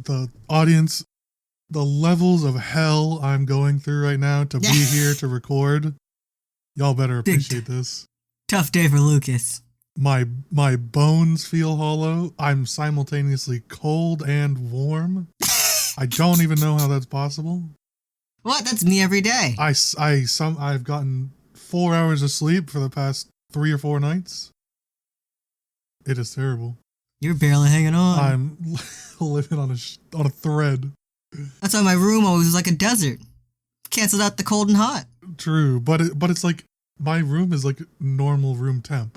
the audience, the levels of hell I'm going through right now to be here to record. Y'all better appreciate this. Tough day for Lucas. My bones feel hollow. I'm simultaneously cold and warm. I don't even know how that's possible. What? That's me every day. I've gotten 4 hours of sleep for the past 3 or 4 nights. It is terrible. You're barely hanging on. I'm living on a thread. That's why my room always was like a desert. Canceled out the cold and hot. True, but it's like my room is like normal room temp.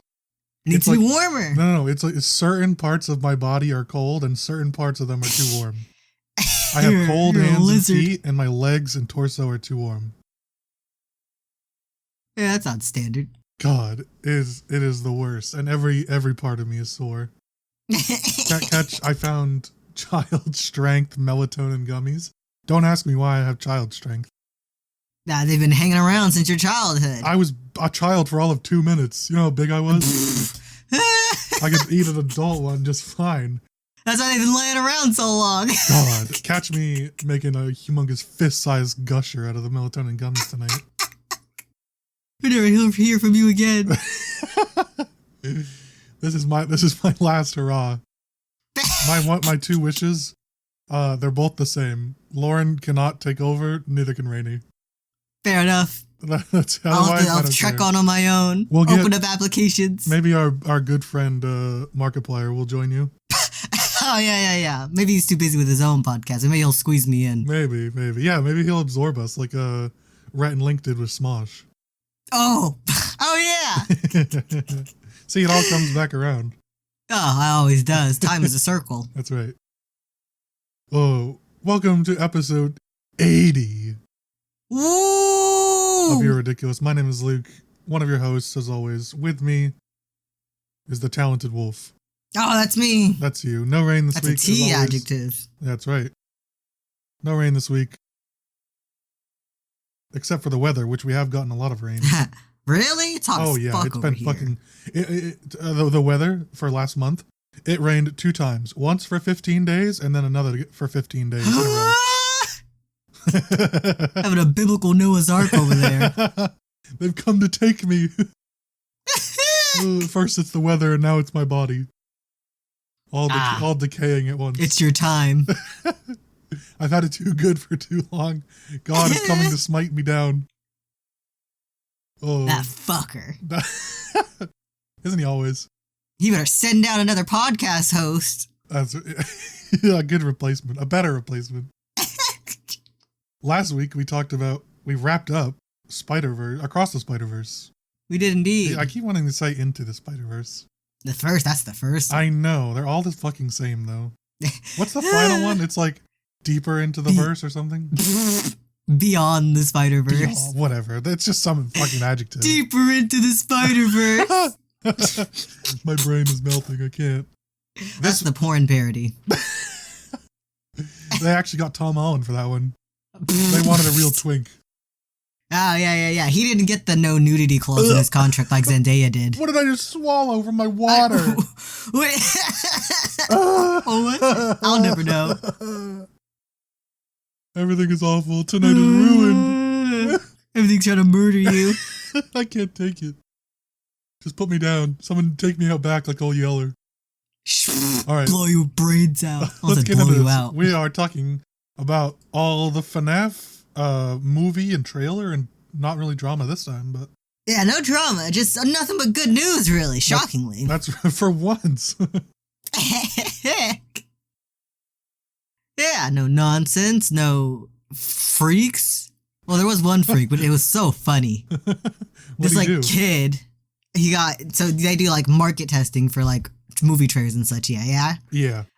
Needs to be warmer. No. It's like certain parts of my body are cold and certain parts of them are too warm. I have cold hands and feet, and my legs and torso are too warm. Yeah, that's not standard. God, it is the worst, and every part of me is sore. I found child strength melatonin gummies. Don't ask me why I have child strength. Nah, they've been hanging around since your childhood. I was a child for all of 2 minutes. You know how big I was? I could eat an adult one just fine. That's why they've been laying around so long. God, catch me making a humongous fist-sized gusher out of the melatonin gummies tonight. We never hear from you again. This is my last hurrah. My 2 wishes, they're both the same. Lauren cannot take over, neither can Rainie. Fair enough. I'll trek on my own. Open up applications. Maybe our good friend Markiplier will join you. Oh, yeah. Maybe he's too busy with his own podcast. Maybe he'll squeeze me in. Maybe. Yeah, maybe he'll absorb us like Rhett and Link did with Smosh. Oh yeah. See, it all comes back around. Oh, it always does. Time is a circle. That's right. Oh, welcome to episode 80. Woo! Of You're Ridiculous. My name is Luke, one of your hosts, as always. With me is the talented Wolf. Oh, that's me. That's you. No rain this week. That's a T adjective. That's right. No rain this week. Except for the weather, which we have gotten a lot of rain. Really? It's hot as fuck it's over been here. fucking... the weather for last month, it rained 2 times. Once for 15 days, and then another for 15 days in a row. Having a biblical Noah's Ark over there. They've come to take me. First it's the weather, and now it's my body. All decaying at once. It's your time. I've had it too good for too long. God is coming to smite me down. Oh, that fucker. Isn't he always? He better send down another podcast host. That's a good replacement. A better replacement. Last week we wrapped up Spider-Verse, Across the Spider-Verse. We did indeed. I keep wanting to say Into the Spider-Verse. That's the first one. I know. They're all the fucking same though. What's the final one? It's like Deeper Into the Verse or something? Beyond the Spider-Verse. Whatever. That's just some fucking adjective. Deeper Into the Spider-Verse. My brain is melting. I can't. That's the porn parody. They actually got Tom Holland for that one. They wanted a real twink. Oh, yeah. He didn't get the no nudity clause in his contract like Zendaya did. What did I just swallow from my water? What? I'll never know. Everything is awful. Tonight is ruined. Everything's trying to murder you. I can't take it. Just put me down. Someone take me out back like old Yeller. All right. Blow your brains out. Let's get into this. Out. We are talking about all the FNAF movie and trailer, and not really drama this time, but... Yeah, no drama. Just nothing but good news, really. Shockingly. That's for once. Yeah, no nonsense, no freaks. Well, there was one freak, but it was so funny. This kid, so they do like market testing for like movie trailers and such. Yeah.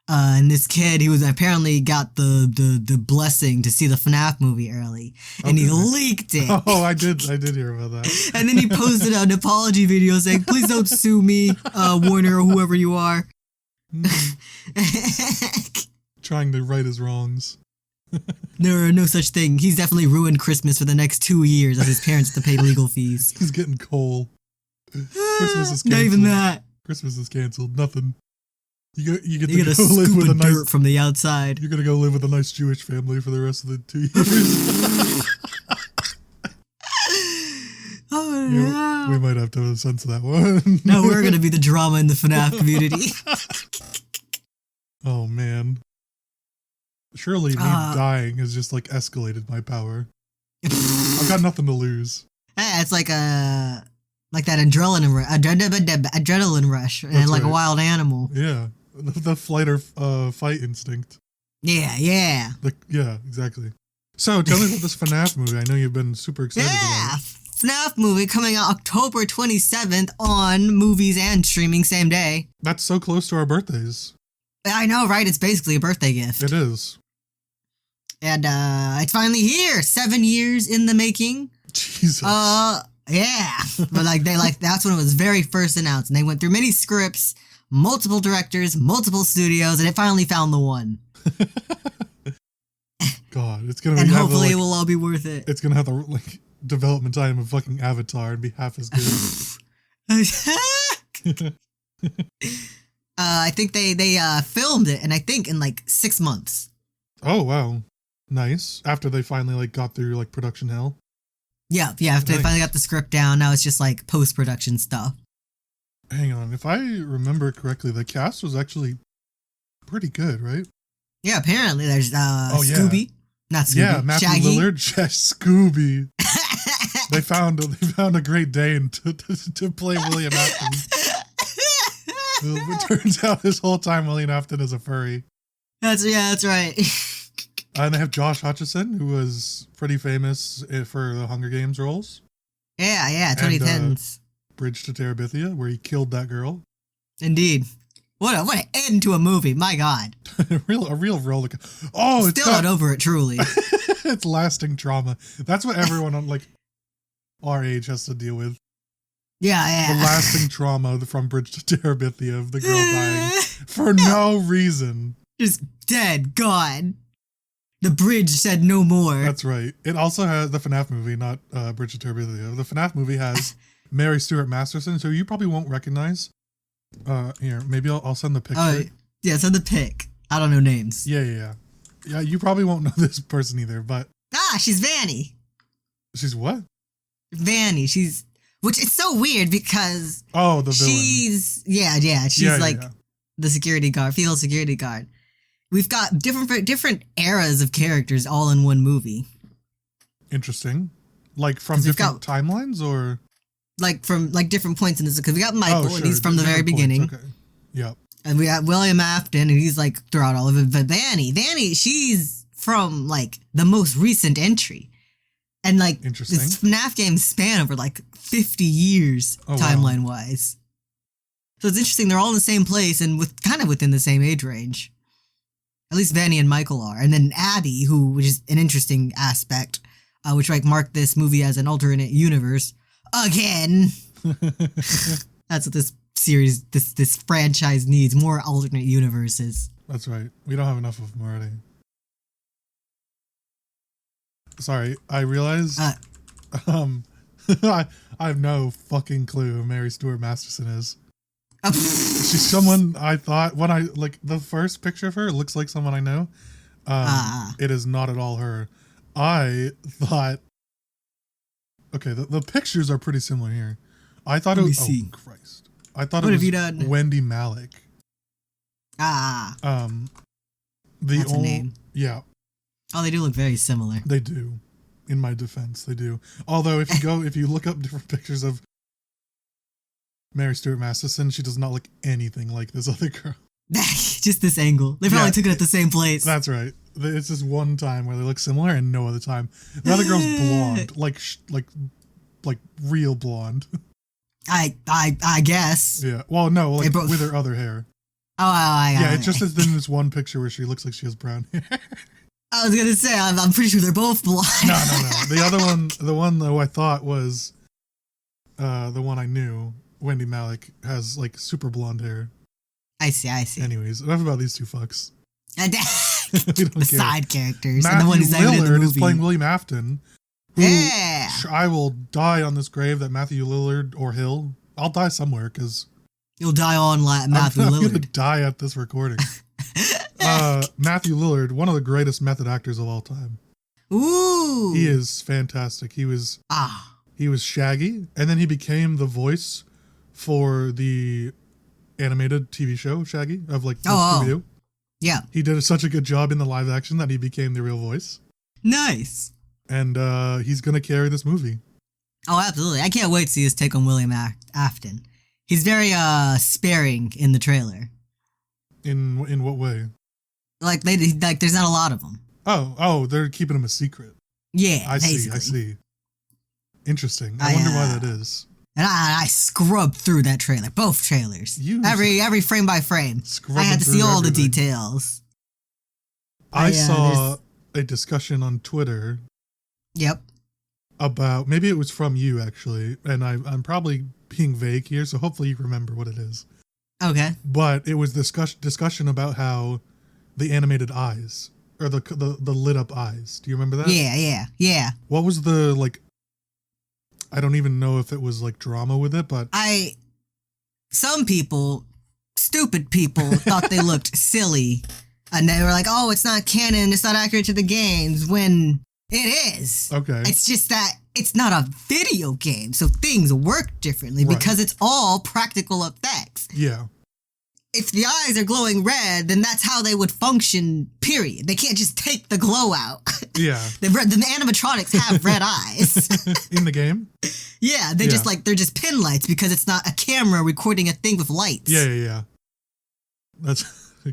And this kid, he was apparently got the blessing to see the FNAF movie early, and he leaked it. Oh, I did hear about that. And then he posted an apology video saying, "Please don't sue me, Warner or whoever you are." Trying to right his wrongs. There are no such thing. He's definitely ruined Christmas for the next 2 years as his parents have to pay legal fees. He's getting coal. Christmas is canceled. Not even that. Christmas is canceled. Nothing. You get You to get a go live scoop with a of nice. dirt from the outside. You're gonna go live with a nice Jewish family for the rest of the 2 years. Oh no! We might have to censor that one. No, we're gonna be the drama in the FNAF community. Oh man. Surely me dying has just like escalated my power. I've got nothing to lose. Yeah, it's like that adrenaline rush, and That's like right. a wild animal. Yeah, the flight or fight instinct. Yeah. Yeah, exactly. So tell me about this FNAF movie. I know you've been super excited about it. FNAF movie coming out October 27th on movies and streaming same day. That's so close to our birthdays. I know, right? It's basically a birthday gift. It is. And it's finally here. 7 years in the making. Jesus. Yeah. But that's when it was very first announced. And they went through many scripts, multiple directors, multiple studios, and it finally found the one. God, it's gonna be. And hopefully it will all be worth it. It's gonna have the development time of fucking Avatar and be half as good. I think they filmed it, and I think in 6 months. Oh wow, nice. After they finally got through production hell. Yeah. After they finally got the script down, now it's just post-production stuff. Hang on, if I remember correctly, the cast was actually pretty good, right? Yeah, apparently there's Scooby, not Scooby, yeah, Matthew Shaggy. Lillard, Scooby. They found a great Dane to play William Afton. It turns out this whole time William Afton is a furry. That's right. And they have Josh Hutcherson, who was pretty famous for the Hunger Games roles. Yeah, 2010s. Bridge to Terabithia, where he killed that girl. Indeed. What an end to a movie, my God. a real roller coaster. Oh, it's still not over it, truly. It's lasting trauma. That's what everyone on our age has to deal with. Yeah. The lasting trauma from Bridge to Terabithia of the girl dying for no reason. Just dead, gone. The bridge said no more. That's right. It also has the FNAF movie, not Bridge to Terabithia. The FNAF movie has Mary Stuart Masterson, so you probably won't recognize. Here, maybe I'll send the picture. Yeah, send the pic. I don't know names. Yeah. Yeah, you probably won't know this person either, but... She's Vanny. She's what? Vanny. Which is so weird because... Oh, the villain. She's the security guard, female security guard. We've got different eras of characters all in one movie. Interesting. From different timelines, or... from different points in this, because we got Michael, and he's from the very beginning. Okay. Yep. And we got William Afton, and he's throughout all of it. But Vanny, she's from the most recent entry. And Interesting. this FNAF game span over 50 years timeline wise. So it's interesting, they're all in the same place and within the same age range. At least Vanny and Michael are. And then Abby, which is an interesting aspect, which marked this movie as an alternate universe. Again. That's what this series, this franchise needs, more alternate universes. That's right. We don't have enough of them already. Sorry, I realized I have no fucking clue who Mary Stuart Masterson is. She's someone I thought when I the first picture of her looks like someone I know. It is not at all her. I thought. Okay, the pictures are pretty similar here. I thought it was. Oh Christ! I thought it was Wendy Malick. That's a name. Yeah. Oh, they do look very similar. They do. In my defense, they do. Although if you look up different pictures of Mary Stuart Masterson, she does not look anything like this other girl. Just this angle. They probably took it at the same place. That's right. It's just one time where they look similar and no other time. The other girl's blonde, like real blonde. I guess. Yeah. Well, no, with her other hair. It's just in this one picture where she looks like she has brown hair. I was gonna say I'm pretty sure they're both blonde. No. The other one, the one though I thought was, the one I knew, Wendy Malick, has super blonde hair. I see. Anyways, enough about these two fucks. The side characters. Matthew and the one who's Lillard in the movie. is playing William Afton. Who Yeah. I will die on this grave that Matthew Lillard or Hill. I'll die somewhere because You'll die on Matthew I'm Lillard. gonna die at this recording. Matthew Lillard, one of the greatest method actors of all time. Ooh. He is fantastic. He was Shaggy, and then he became the voice for the animated TV show Shaggy of like Scooby-Doo. Yeah. He did such a good job in the live action that he became the real voice. Nice. And he's gonna carry this movie. Oh, absolutely. I can't wait to see his take on William Afton. He's very sparing in the trailer. In what way? Like there's not a lot of them. Oh, they're keeping him a secret. Yeah, I see. Interesting. I wonder why that is. And I scrubbed through that trailer, both trailers, every frame by frame. I had to see all the details. I saw a discussion on Twitter. Yep. About, maybe it was from you actually, and I'm probably being vague here, so hopefully you remember what it is. Okay. But it was discussion about how the animated eyes, or the lit up eyes. Do you remember that? Yeah. What was the, like, I don't even know if it was like drama with it, but some people, stupid people, thought they looked silly, and they were like, "Oh, it's not canon, it's not accurate to the games," when it is. Okay. It's just that it's not a video game, so things work differently because it's all practical effects. Yeah. If the eyes are glowing red, then that's how they would function, period. They can't just take the glow out. Yeah. The animatronics have red eyes. In the game? Yeah, they're just pin lights because it's not a camera recording a thing with lights. Yeah. That's,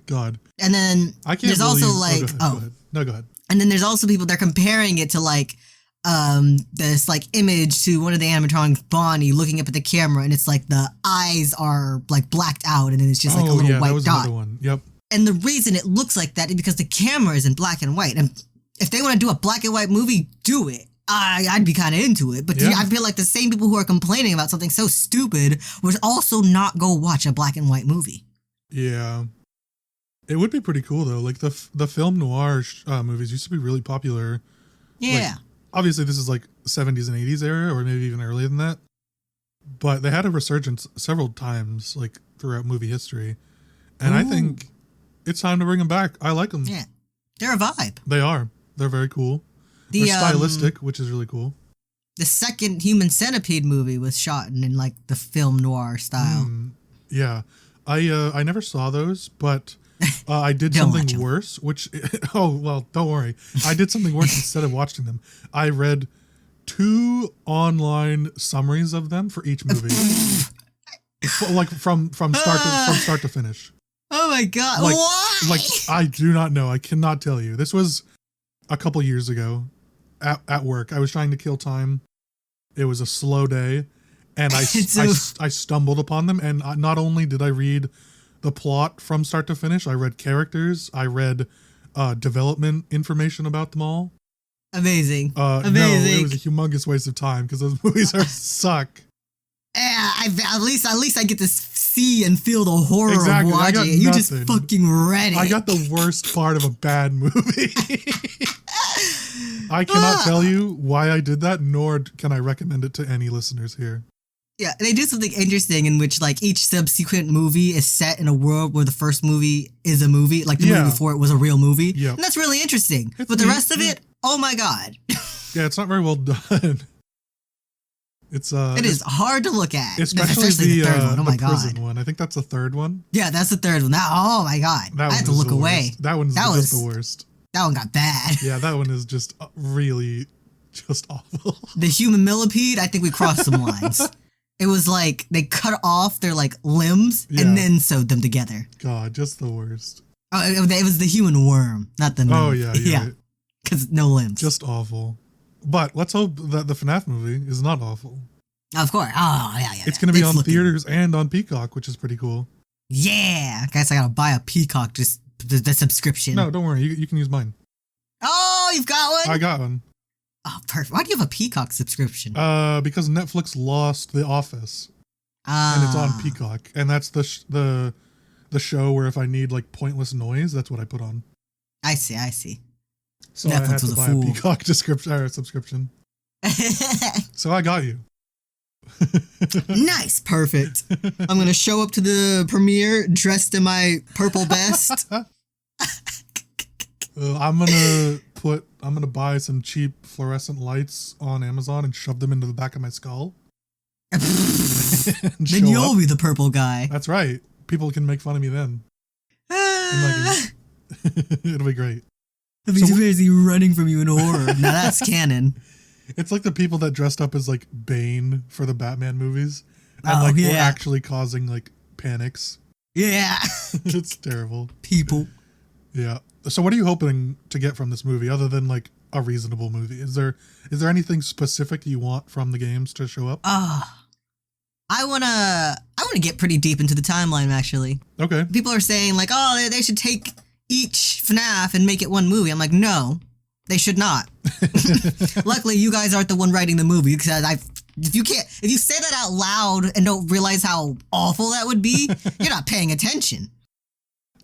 God. And then there's also like, go ahead. No, go ahead. And then there's also people, they're comparing it to like, this like image to one of the animatronics, Bonnie, looking up at the camera, and it's like the eyes are like blacked out, and then it's just like a little white dot. Another one. Yep. And the reason it looks like that is because the camera is in black and white. And if they want to do a black and white movie, do it. I'd be kind of into it. But I feel like the same people who are complaining about something so stupid would also not go watch a black and white movie. Yeah. It would be pretty cool though. Like the film noir movies used to be really popular. Yeah. Like, obviously, this is like 70s and 80s era, or maybe even earlier than that. But they had a resurgence several times, like throughout movie history. And I think it's time to bring them back. I like them. Yeah. They're a vibe. They are. They're very cool. They're stylistic, which is really cool. The second Human Centipede movie was shot in like the film noir style. Yeah. I never saw those, but I did something worse, which, don't worry. I did something worse instead of watching them. I read 2 online summaries of them for each movie. Like from start to finish. Oh my God. Like, why? Like, I do not know. I cannot tell you. This was a couple years ago at work. I was trying to kill time. It was a slow day, and I stumbled upon them, and not only did I read the plot from start to finish, I read characters, I read development information about them all. Amazing. Amazing. No, it was a humongous waste of time because those movies suck. Yeah, at least I get to see and feel the horror of watching it. You just fucking read it. I got the worst part of a bad movie. I cannot tell you why I did that, nor can I recommend it to any listeners here. Yeah, they do something interesting in which like each subsequent movie is set in a world where the first movie is a movie, like the movie before it was a real movie. Yep. And that's really interesting. But the rest of it, oh my God. Yeah, it's not very well done. It is hard to look at, especially the third one. Oh my God, prison one. I think that's the third one. Yeah, that's the third one. Oh my God, I had to look away. That was the worst. That one got bad. Yeah, that one is just really just awful. The human millipede, I think we crossed some lines. It was like they cut off their like limbs and then sewed them together. God, just the worst. Oh, it was the human worm, not the millipede. Oh yeah, because no limbs. Just awful. But let's hope that the FNAF movie is not awful. Of course. Oh, yeah. It's going to be on theaters and on Peacock, which is pretty cool. Yeah. I guess I got to buy a Peacock, just the subscription. No, don't worry. You can use mine. Oh, you've got one? I got one. Oh, perfect. Why do you have a Peacock subscription? Because Netflix lost The Office. And it's on Peacock. And that's the show where if I need like pointless noise, that's what I put on. I see. So Netflix I had to buy a Peacock subscription. So I got you. Nice, perfect. I'm gonna show up to the premiere dressed in my purple vest. I'm gonna buy some cheap fluorescent lights on Amazon and shove them into the back of my skull. Then you'll be the purple guy. That's right. People can make fun of me then. It'll be great. It'll be too busy running from you in horror. Now that's canon. It's like the people that dressed up as like Bane for the Batman movies and were actually causing like panics. Yeah. It's terrible. People. Yeah. So what are you hoping to get from this movie other than like a reasonable movie? Is there anything specific you want from the games to show up? I wanna get pretty deep into the timeline actually. Okay. People are saying like, oh, they should take each FNAF and make it one movie. I'm like, no, they should not. Luckily, you guys aren't the one writing the movie because if you say that out loud and don't realize how awful that would be, you're not paying attention.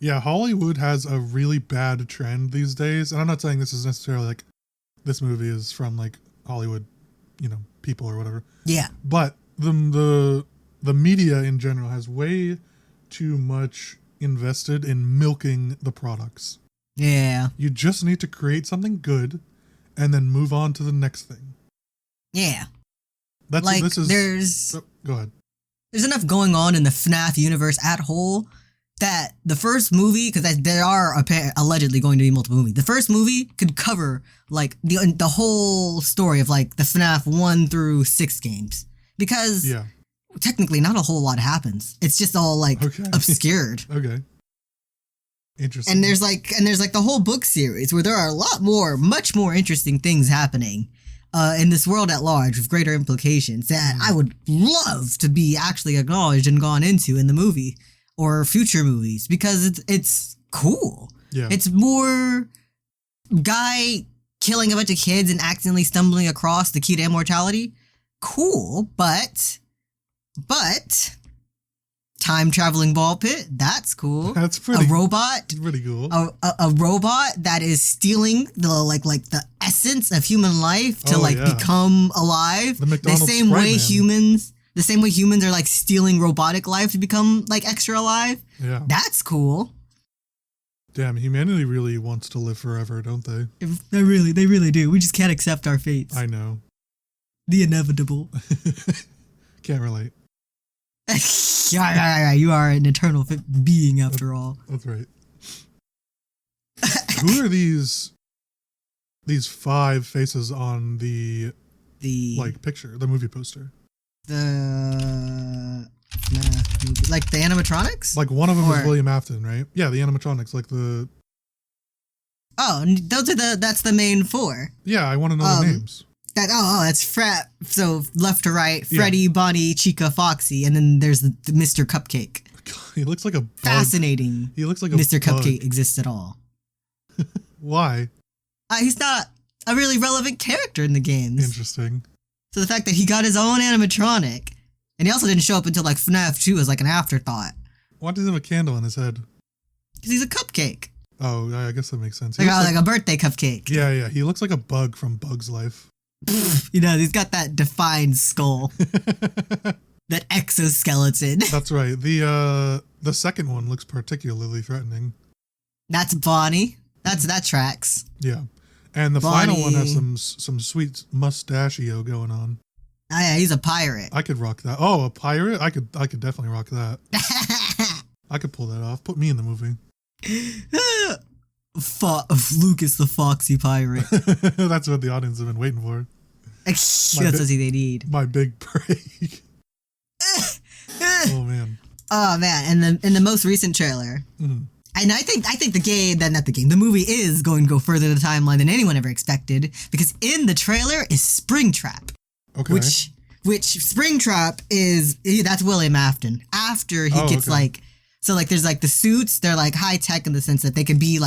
Yeah, Hollywood has a really bad trend these days, and I'm not saying this is necessarily like this movie is from like Hollywood, people or whatever. Yeah. But the media in general has way too much invested in milking the products. Yeah. You just need to create something good and then move on to the next thing. Yeah. Go ahead. There's enough going on in the FNAF universe at whole that the first movie, because there are allegedly going to be multiple movies, the first movie could cover like the whole story of like the FNAF 1 through 6 games. Because technically not a whole lot happens. It's just all like obscured. Okay. Interesting. And there's like the whole book series where there are a lot more, much more interesting things happening in this world at large with greater implications that I would love to be actually acknowledged and gone into in the movie or future movies because it's cool. Yeah. It's more guy killing a bunch of kids and accidentally stumbling across the key to immortality. Cool, but time traveling ball pit, that's cool. That's pretty. A robot, pretty cool. A robot that is stealing the essence of human life to become alive. The same way humans are like stealing robotic life to become like extra alive. Yeah, that's cool. Damn, humanity really wants to live forever, don't they? They really do. We just can't accept our fates. I know. The inevitable. Can't relate. You are an eternal being after all. That's right. Who are these 5 faces on the picture, the movie poster? The like the animatronics? Like one of them is William Afton, right? Yeah, the animatronics, like the. Oh, that's the main 4. Yeah, I want to know the names. That's So left to right, Freddy, Bonnie, Chica, Foxy, and then there's the Mr. Cupcake. He looks like a bug. Fascinating. He looks like Mr. bug. Cupcake exists at all. Why? He's not a really relevant character in the games. Interesting. So the fact that he got his own animatronic, and he also didn't show up until like FNAF 2 as like an afterthought. Why does he have a candle on his head? Because he's a cupcake. Oh, I guess that makes sense. Like a birthday cupcake. Yeah. He looks like a bug from Bug's Life. He's got that defined skull. That exoskeleton. That's right. The second one looks particularly threatening. That's Bonnie. That tracks. Yeah. And the final one has some sweet mustachio going on. Oh yeah, he's a pirate. I could rock that. Oh, a pirate? I could definitely rock that. I could pull that off. Put me in the movie. Lucas the Foxy Pirate. That's what the audience have been waiting for. That's what they need. My big break. Oh man. Oh man, and in the most recent trailer, and I think the movie is going to go further in the timeline than anyone ever expected because in the trailer is Springtrap. Okay. Which Springtrap that's William Afton. After he gets So, there's, the suits, they're, high-tech in the sense that they can be,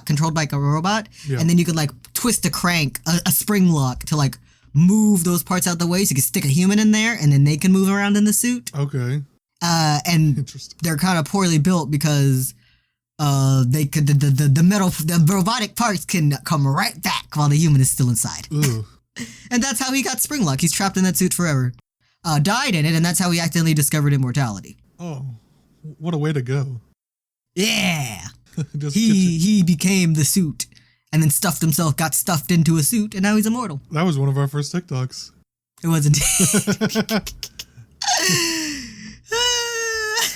controlled like a robot, and then you could, twist a crank, a spring lock to, move those parts out the way so you can stick a human in there, and then they can move around in the suit. Okay. And they're kind of poorly built because the robotic parts can come right back while the human is still inside. Ooh. And that's how he got spring lock. He's trapped in that suit forever. died in it, and that's how he accidentally discovered immortality. Oh, what a way to go. Yeah. He became the suit, and then stuffed himself, got stuffed into a suit, and now he's immortal. That was one of our first TikToks. It wasn't.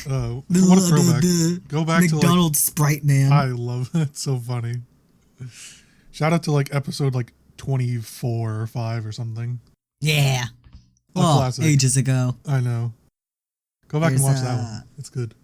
What a throwback. Go back to McDonald's Sprite Man. I love it. It's so funny. Shout out to like episode like 24 or 5 or something. Yeah. Classic. Ages ago. I know. Go back and watch that one. It's good.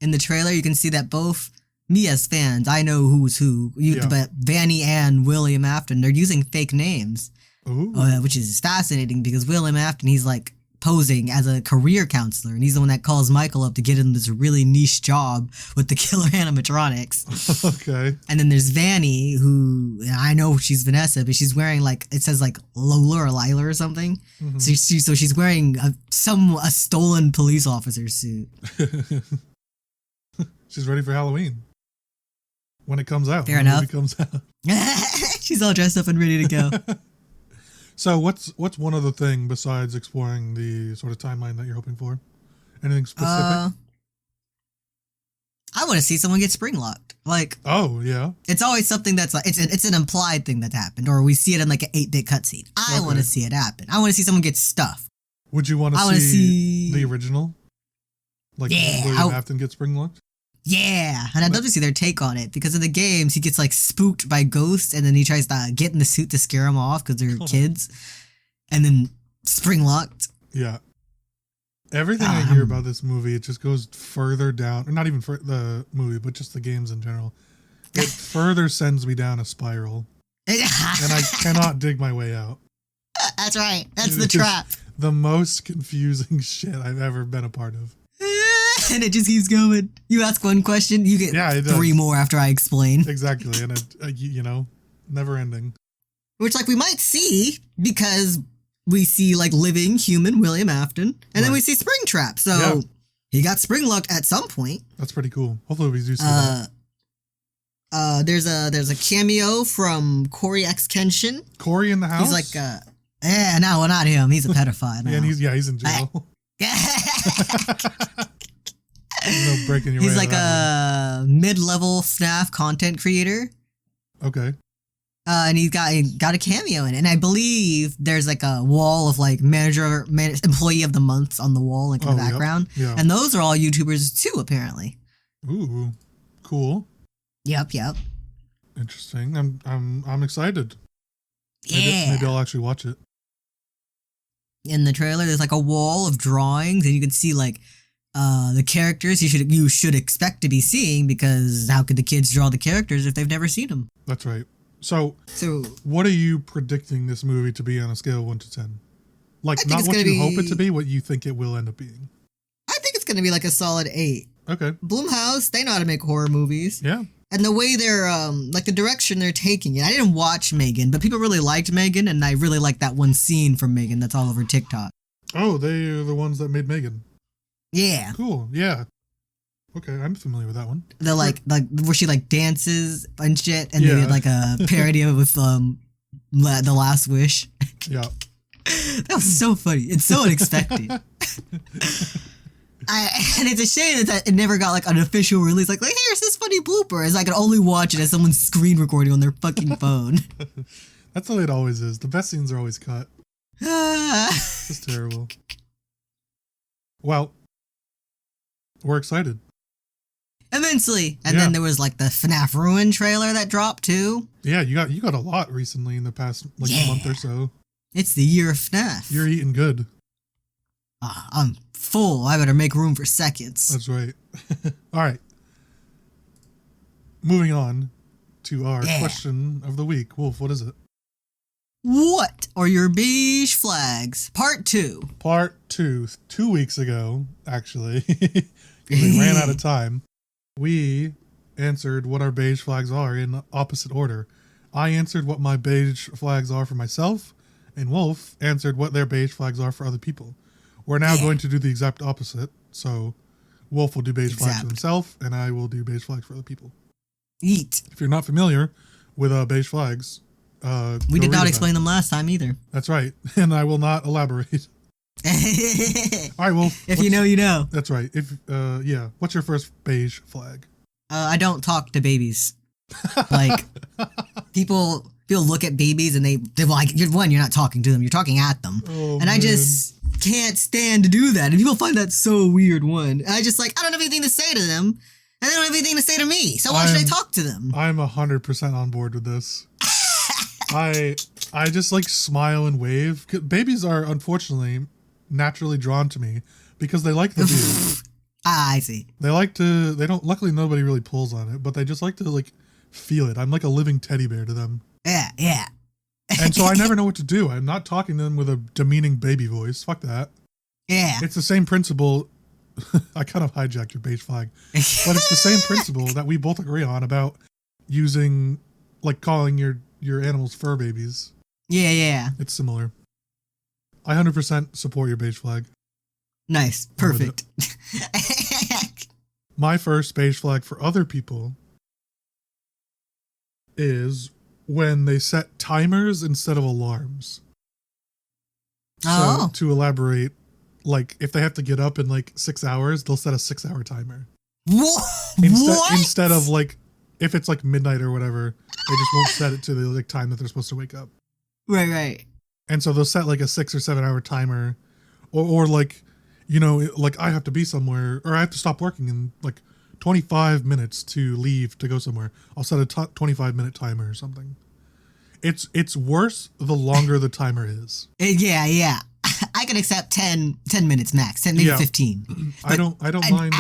In the trailer, you can see that both me as fans, I know who's who, but Vanny and William Afton, they're using fake names. Ooh. Which is fascinating because William Afton, he's like posing as a career counselor, and he's the one that calls Michael up to get him this really niche job with the killer animatronics. Okay. And then there's Vanny, who I know she's Vanessa, but she's wearing like, it says like Lola or Lila or something. Mm-hmm. So she's wearing a stolen police officer suit. She's ready for Halloween when it comes out. Fair enough. When it comes out. She's all dressed up and ready to go. So what's one other thing besides exploring the sort of timeline that you're hoping for? Anything specific? I want to see someone get spring locked. Like, oh yeah, it's always something that's like it's an implied thing that happened, or we see it in like an 8-bit cutscene. I want to see it happen. I want to see someone get stuffed. Would you want to see the original? Like William Afton gets spring locked? Yeah, and I'd love to see their take on it, because in the games, he gets like spooked by ghosts, and then he tries to get in the suit to scare them off because they're kids, and then spring locked. Yeah. Everything I hear about this movie, it just goes further down, or not even for the movie, but just the games in general. It further sends me down a spiral, and I cannot dig my way out. That's right. That's the trap. The most confusing shit I've ever been a part of. And it just keeps going. You ask one question, you get 3 more after I explain. Exactly, and it, never ending. Which, like, we might see, because we see, like, living human William Afton, and then we see Springtrap, so he got spring-locked at some point. That's pretty cool. Hopefully we do see that. There's a cameo from Corey X. Kenshin. Corey in the house? He's like, no, not him. He's a pedophile now. Yeah, and he's in jail. No breaking your He's way like a mid-level FNAF content creator. Okay. And he got a cameo in it. And I believe there's like a wall of like employee of the months on the wall, like in the background. Yep, yeah. And those are all YouTubers too, apparently. Ooh, cool. Yep. Interesting. I'm excited. Yeah. Maybe I'll actually watch it. In the trailer, there's like a wall of drawings, and you can see like the characters you should expect to be seeing, because how could the kids draw the characters if they've never seen them? That's right. So what are you predicting this movie to be on a scale of 1 to 10? Like, not what you hope it to be, what you think it will end up being. I think it's going to be like a solid 8. Okay. Blumhouse, they know how to make horror movies. Yeah. And the way they're, like the direction they're taking it. I didn't watch Megan, but people really liked Megan, and I really liked that one scene from Megan that's all over TikTok. Oh, they are the ones that made Megan. Yeah. Cool. Yeah. Okay, I'm familiar with that one. The like where she like dances and shit, and they did like a parody of it with The Last Wish. Yeah. That was so funny. It's so unexpected. And it's a shame that it never got like an official release. Like here's this funny blooper, as I could only watch it as someone's screen recording on their fucking phone. That's the way it always is. The best scenes are always cut. It's terrible. Well, we're excited. Immensely. And then there was like the FNAF Ruin trailer that dropped too. Yeah, you got a lot recently in the past month or so. It's the year of FNAF. You're eating good. I'm full. I better make room for seconds. That's right. All right. Moving on to our question of the week. Wolf, what is it? What are your beige flags? Part 2. Part 2. 2 weeks ago, actually. We ran out of time. We answered what our beige flags are in opposite order. I answered what my beige flags are for myself, and Wolf answered what their beige flags are for other people. We're now going to do the exact opposite. So Wolf will do beige flags for himself, and I will do beige flags for other people. Eat. If you're not familiar with beige flags, we did not explain them last time either. That's right, and I will not elaborate. All right, well, if you know, you know. That's right. If yeah, what's your first beige flag? I don't talk to babies. Like people look at babies and they're like, you're not talking to them, you're talking at them. Oh, and I just can't stand to do that. And people find that so weird. I just like, I don't have anything to say to them, and they don't have anything to say to me. So why should I talk to them? I'm 100% on board with this. I just like smile and wave. Babies are unfortunately naturally drawn to me because they like the view. I see. They don't, luckily nobody really pulls on it, but they just like to like feel it. I'm like a living teddy bear to them. Yeah. And so I never know what to do. I'm not talking to them with a demeaning baby voice. Fuck that. Yeah. It's the same principle. I kind of hijacked your beige flag, but it's the same principle that we both agree on about using, like calling your animals fur babies. Yeah. It's similar. I 100% support your beige flag. Nice. Perfect. My first beige flag for other people is when they set timers instead of alarms. So to elaborate, like if they have to get up in like 6 hours, they'll set a 6-hour timer. What? Instead of like, if it's like midnight or whatever, they just won't set it to the like time that they're supposed to wake up. Right. And so they'll set like a 6 or 7 hour timer, or like, you know, like I have to be somewhere, or I have to stop working in like 25 minutes to leave to go somewhere. I'll set a 25-minute timer or something. It's worse the longer the timer is. Yeah. I can accept 10 minutes max, maybe 15. I don't mind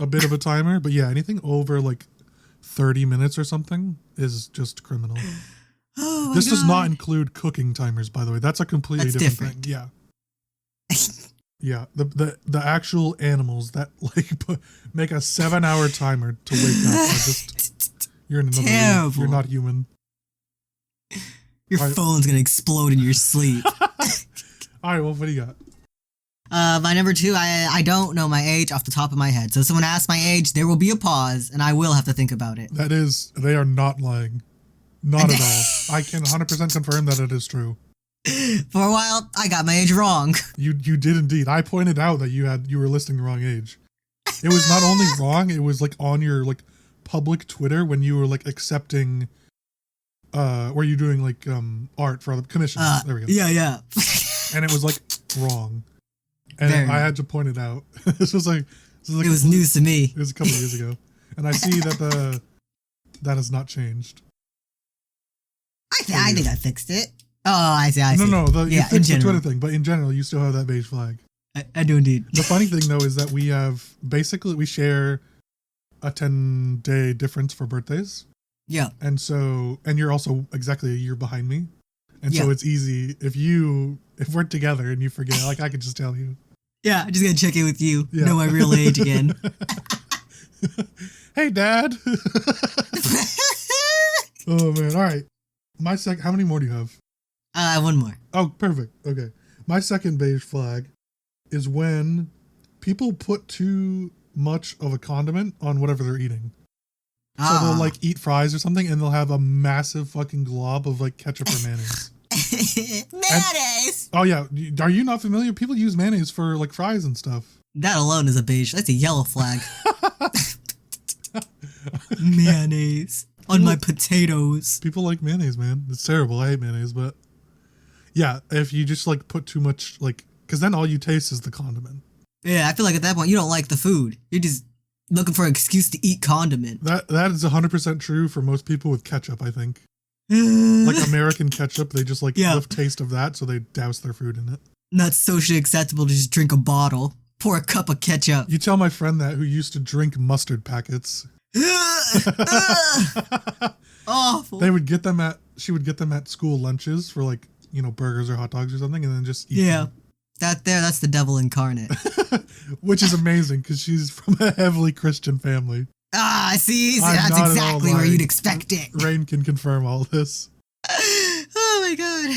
a bit of a timer, but yeah, anything over like 30 minutes or something is just criminal. Oh my this God. does not include cooking timers, by the way. That's a completely different thing. Yeah. Yeah, the actual animals that like make a 7-hour timer to wake up are just, you're in another league. You're not human. Your phone's gonna explode in your sleep. All right, well, what do you got? My number 2, I don't know my age off the top of my head. So if someone asks my age, there will be a pause, and I will have to think about it. That is, they are not lying. Not at all. I can 100% confirm that it is true. For a while, I got my age wrong. You did indeed. I pointed out that you were listing the wrong age. It was not only wrong, it was like on your like public Twitter when you were like accepting were you doing like art for other commissions. There we go. Yeah. And it was like wrong. And I had to point it out. This was like it was news to me. It was a couple of years ago. And I see that that has not changed. I think I fixed it. Oh, I see. No, you fixed the Twitter thing, but in general, you still have that beige flag. I do indeed. The funny thing, though, is that we share a 10-day difference for birthdays. Yeah. And you're also exactly a year behind me. And so it's easy if we're together and you forget, like I could just tell you. Yeah, I'm just going to check in with you. Yeah. Know my real age again. Hey, Dad. Oh, man. All right. How many more do you have? One more. Oh, perfect. Okay. My second beige flag is when people put too much of a condiment on whatever they're eating. So they'll like eat fries or something and they'll have a massive fucking glob of like ketchup or mayonnaise. Mayonnaise! Oh yeah. Are you not familiar? People use mayonnaise for like fries and stuff. That alone is a beige. That's a yellow flag. Mayonnaise on my potatoes. People like mayonnaise, man. It's terrible. I hate mayonnaise, but yeah, if you just like put too much, like, because then all you taste is the condiment. Yeah, I feel like at that point you don't like the food. You're just looking for an excuse to eat condiment. That is 100% true for most people with ketchup, I think. Like American ketchup, they just like love taste of that, so they douse their food in it. Not socially acceptable to just drink a bottle, pour a cup of ketchup. You tell my friend that who used to drink mustard packets. Awful. She would get them at school lunches for like, you know, burgers or hot dogs or something, and then just eat them. That's the devil incarnate. Which is amazing because she's from a heavily Christian family. I see. That's exactly where you'd expect it. Rain can confirm all this. Oh my God.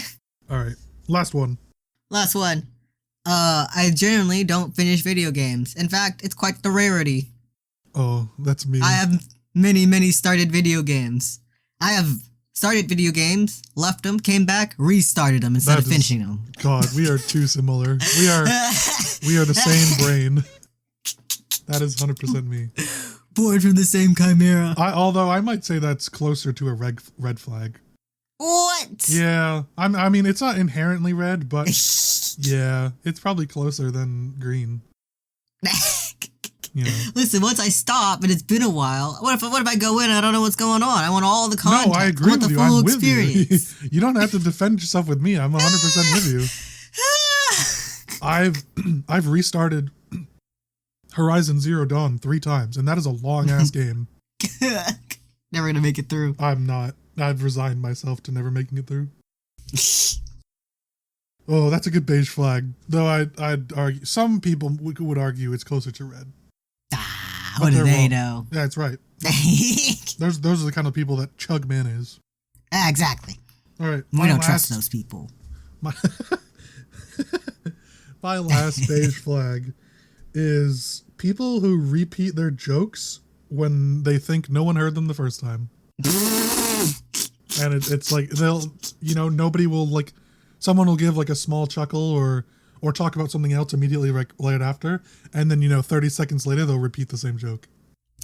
All right. Last one. I generally don't finish video games. In fact, it's quite the rarity. Oh, that's me. I have many started video games. I have Started video games, left them, came back, restarted them instead of finishing them. God, we are too similar. We are the same brain. That is 100% me. Born from the same chimera. Although I might say that's closer to a red flag. What? Yeah, I mean it's not inherently red, but yeah, it's probably closer than green. You know. Listen, once I stop and it's been a while, what if I go in and I don't know what's going on? I want all the content. No, I agree with you. I'm experience. with you. You don't have to defend yourself with me. I'm 100% with you. I've restarted Horizon Zero Dawn 3 times, and that is a long ass game. Never gonna make it through. I'm not. I've resigned myself to never making it through. Oh, that's a good beige flag. Though I'd argue some people would argue it's closer to red. What do they know? Yeah, that's right. Those are the kind of people that chug mayonnaise. Exactly. All right. We don't trust those people. My last beige flag is people who repeat their jokes when they think no one heard them the first time. And it's like nobody will like, someone will give like a small chuckle or talk about something else immediately right after, and then 30 seconds later they'll repeat the same joke.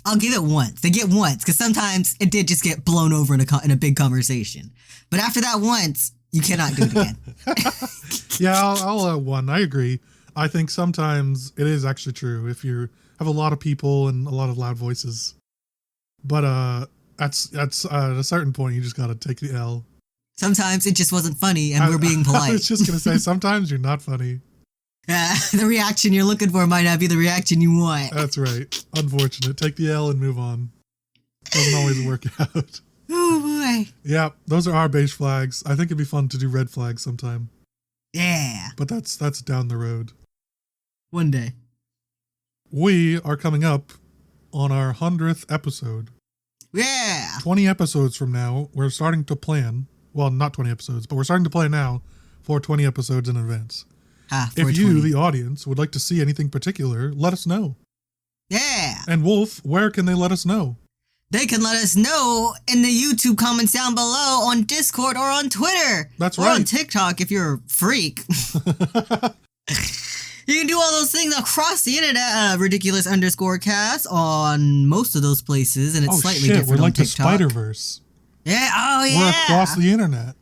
I'll give it once. They get once, because sometimes it did just get blown over in a big conversation. But after that once, you cannot do it again. Yeah, I'll one. I agree. I think sometimes it is actually true if you have a lot of people and a lot of loud voices. But at a certain point, you just gotta take the L. Sometimes it just wasn't funny, and we're being polite. I was just gonna say, sometimes you're not funny. The reaction you're looking for might not be the reaction you want. That's right. Unfortunate. Take the L and move on. Doesn't always work out. Oh boy. Yeah, those are our beige flags. I think it'd be fun to do red flags sometime. Yeah. But that's down the road. One day. We are coming up on our 100th episode. Yeah. 20 episodes from now, we're starting to plan. Well, not 20 episodes, but we're starting to plan now for 20 episodes in advance. If you, the audience, would like to see anything particular, let us know. Yeah. And Wolf, where can they let us know? They can let us know in the YouTube comments down below, on Discord, or on Twitter. That's right. Or on TikTok if you're a freak. You can do all those things across the internet. Ridiculous_cast on most of those places, and it's slightly different we're like on TikTok. the Spider-Verse. Yeah, oh yeah. We're across the internet.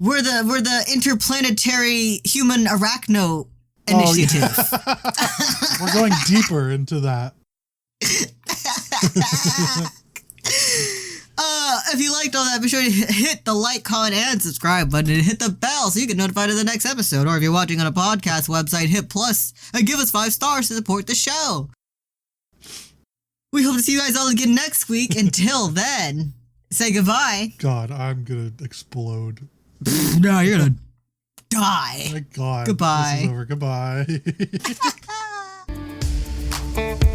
We're the interplanetary human arachno initiative. Oh, yeah. We're going deeper into that. If you liked all that, be sure to hit the like, comment, and subscribe button, and hit the bell so you get notified of the next episode. Or if you're watching on a podcast website, hit plus and give us 5 stars to support the show. We hope to see you guys all again next week. Until then, say goodbye. God, I'm gonna explode. No, you're gonna die. My God. Goodbye. This is over. Goodbye.